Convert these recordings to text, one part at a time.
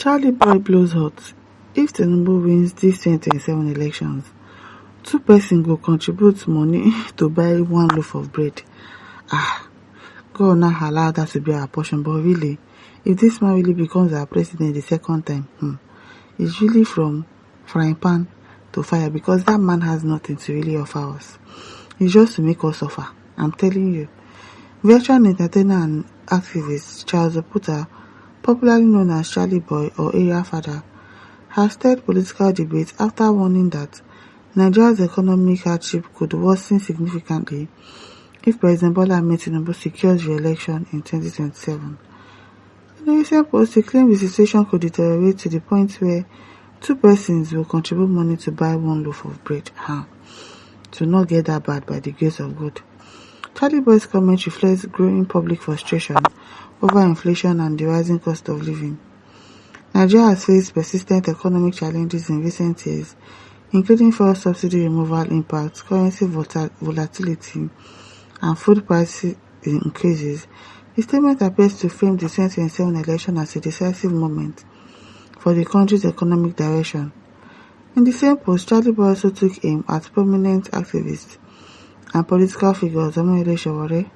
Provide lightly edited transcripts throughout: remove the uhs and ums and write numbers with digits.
Charlie boy blows hot. If Tinubu wins dis 2027 elections, two person go contribute money to buy one loaf of bread. God now allow that to be our portion, but really, if this man really becomes our president the second time, it's really from frying pan to fire, because that man has nothing to really offer us. It's just to make us suffer. I'm telling you. Veteran entertainer and activist Charles Oputa, popularly known as Charlie Boy or Area Father, has stirred political debate after warning that Nigeria's economic hardship could worsen significantly if President Bola Ahmed Tinubu secures re-election in 2027. In a recent post, he claimed the situation could deteriorate to the point where two persons will contribute money to buy one loaf of bread. To not get that bad by the grace of God. Charlie Boy's comment reflects growing public frustration over inflation and the rising cost of living. Nigeria has faced persistent economic challenges in recent years, including fuel subsidy removal impacts, currency volatility, and food price increases. The statement appears to frame the 2027 election as a decisive moment for the country's economic direction. In the same post, Charlie Boy also took aim at prominent activists and political figures Omoyele Sowore,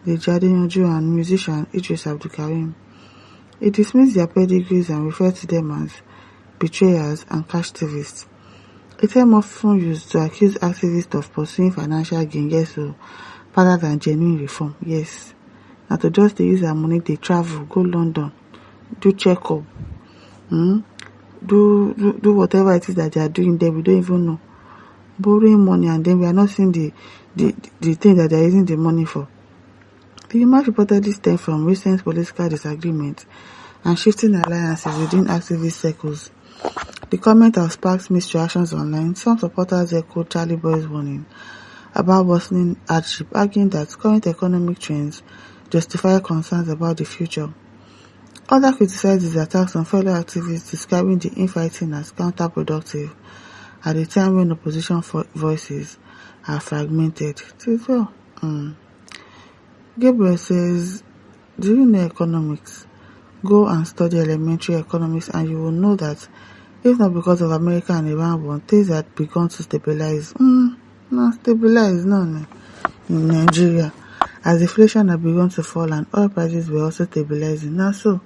Deji Adeyanju, and musician Idris Abdulkarim. He dismissed their pedigrees and referred to them as betrayers and cash thieves, a term often used to accuse activists of pursuing financial gain, rather than genuine reform. Yes, now to just use our money, they travel, go London, do checkup, do whatever it is that they are doing there, we don't even know. Borrowing money, and then we are not seeing the thing that they are using the money for. The remark reportedly stemmed from recent political disagreements and shifting alliances within activist circles. The comment has sparked mixed reactions online. Some supporters echoed Charlie Boy's warning about worsening hardship, arguing that current economic trends justify concerns about the future. Others criticized his attacks on fellow activists, describing the infighting as counterproductive at a time when opposition voices are fragmented. Gabriel says, do you know economics? Go and study elementary economics and you will know that if not because of America and Iran war, things had begun to stabilize. In Nigeria, as inflation had begun to fall and oil prices were also stabilizing. Now so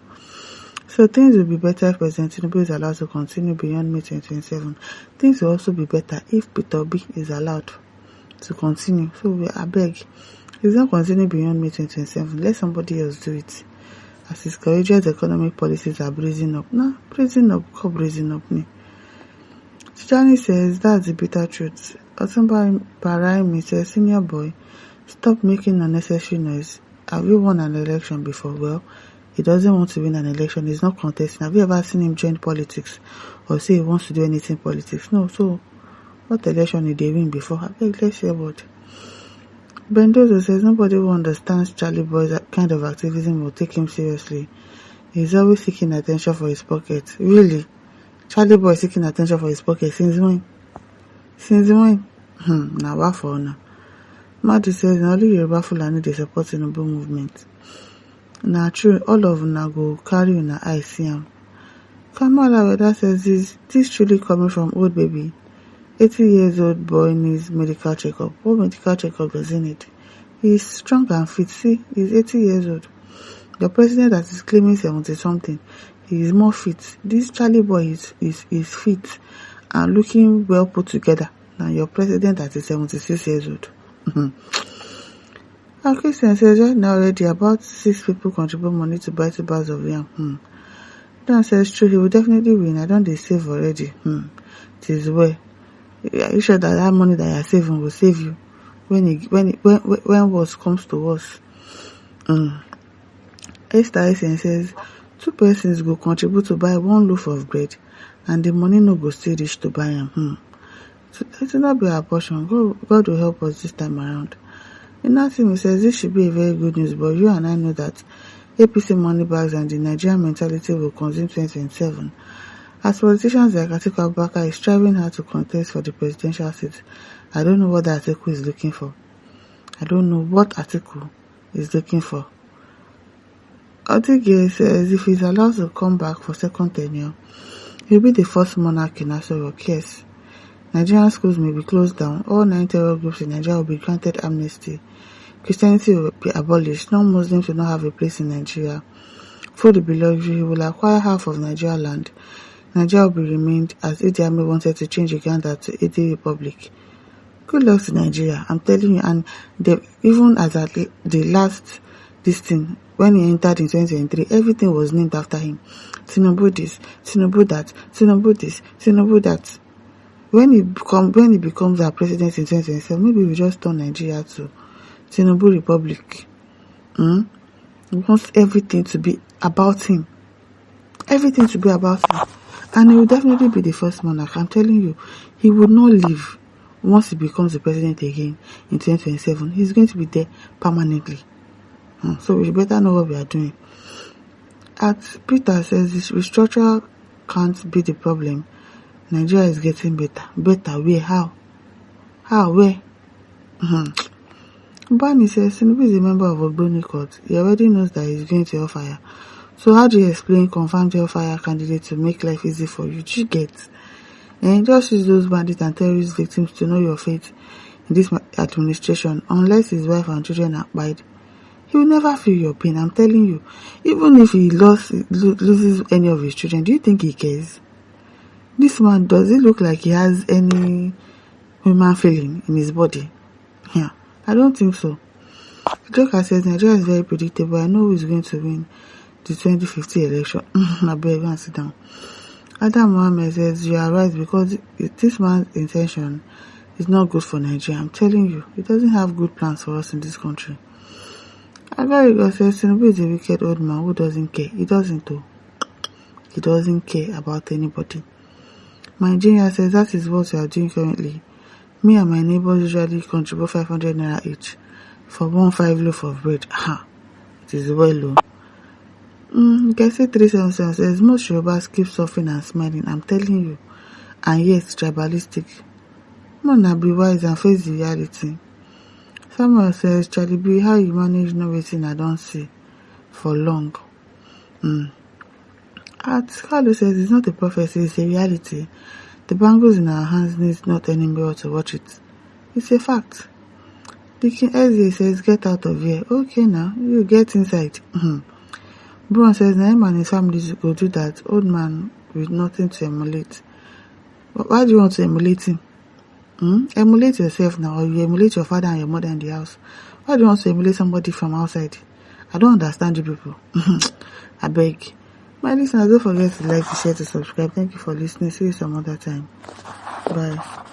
things will be better if President Tinubu is allowed to continue beyond May 2027. Things will also be better if Peter Obi is allowed to continue. So I beg, he's not continuing beyond May 2027. Let somebody else do it. As his courageous economic policies are brazen up. Brazen up. Tijani says that's the bitter truth. Otumba Paraimi says, senior boy, stop making unnecessary noise. Have you won an election before? Well, he doesn't want to win an election. He's not contesting. Have you ever seen him join politics or say he wants to do anything politics? No. So, what election did they win before? Let's hear what. Bendozo says nobody who understands Charlie Boy's kind of activism will take him seriously. He's always seeking attention for his pocket. Really? Charlie Boy is seeking attention for his pocket since when? Now what for now? Madu says only Yoruba Fulani dey support Tinubu movement. Na true, all of una go carry una eye see am. Kamala Weda says this truly coming from old baby. 80 years old boy needs medical checkup. What medical checkup does he need? He's strong and fit. See, he's 80 years old. The president that is claiming 70 something, he is more fit. This Charlie Boy is fit and looking well put together than your president that is 76 years old. Our Christian says right now already about 6 people contribute money to buy 2 bags of yam. Dan says true, he will definitely win. I don't they save already. It is well. Are you sure that money that you are saving will save you when worse comes to worse? Esther Esen says 2 persons go contribute to buy 1 loaf of bread and the money no go still reach to buy them. It will not be our portion. God will help us this time around. Inasim says this should be a very good news, but you and I know that APC money bags and the Nigerian mentality will consume 2027. As politicians like Atiku Abubakar is striving hard to contest for the presidential seat, I don't know what that Atiku is looking for. Otige says if he's allowed to come back for second tenure, he'll be the first monarch in Aso Rock. Yes. Nigerian schools may be closed down. All 9 terror groups in Nigeria will be granted amnesty. Christianity will be abolished. Non-Muslims will not have a place in Nigeria. Food will be luxury. He will acquire half of Nigeria land. Nigeria will be remained as Idi Amin wanted to change Uganda to Idi Republic. Good luck to Nigeria, I'm telling you. And even as at the last this thing, when he entered in 2023, everything was named after him. Tinubu this, Tinubu that, Tinubu this, Tinubu that. When he becomes our president in 2027, maybe we just turn Nigeria to Tinubu Republic. He wants everything to be about him. Everything to be about him. And he will definitely be the first monarch. I'm telling you, he would not leave once he becomes the president again in 2027. He's going to be there permanently. So we better know what we are doing. Peter says this restructure can't be the problem. Nigeria is getting better. Better where? How? Where? Bani says Tinubu is a member of Ogboni Court. He already knows that he's going to hellfire. So how do you explain confirmed hellfire candidate to make life easy for you? Do you get? And just use those bandits and terrorist victims to know your fate in this administration. Unless his wife and children abide, he will never feel your pain. I'm telling you. Even if he loses any of his children, do you think he cares? This man, does it look like he has any human feeling in his body? Yeah, I don't think so. Joker says Nigeria is very predictable. I know who is going to win the 2050 election. I beg, go and sit down. Adam Mohammed says you are right because this man's intention is not good for Nigeria. I'm telling you, he doesn't have good plans for us in this country. Agarigo says Tinubu is a wicked old man who doesn't care. He doesn't though. He doesn't care about anybody. My engineer says that is what we are doing currently. Me and my neighbors usually contribute 500 naira each for 1 loaf of bread. It is well low. Gesi 377 says most Yorubas keep suffering and smiling. I'm telling you. And yet tribalistic. Mona be wise and face the reality. Samuel says, Charlie B, how you manage no waiting I don't see for long. Carlo says it's not a prophecy, it's a reality. The bangles in our hands needs not any mirror to watch it. It's a fact. The King Ezra says, get out of here. Okay now, you get inside. Bruno says, Naim and his family go do that. Old man with nothing to emulate. But why do you want to emulate him? Emulate yourself now, or you emulate your father and your mother in the house. Why do you want to emulate somebody from outside? I don't understand you people. I beg. My listeners, don't forget to like, to share, to subscribe. Thank you for listening. See you some other time. Bye.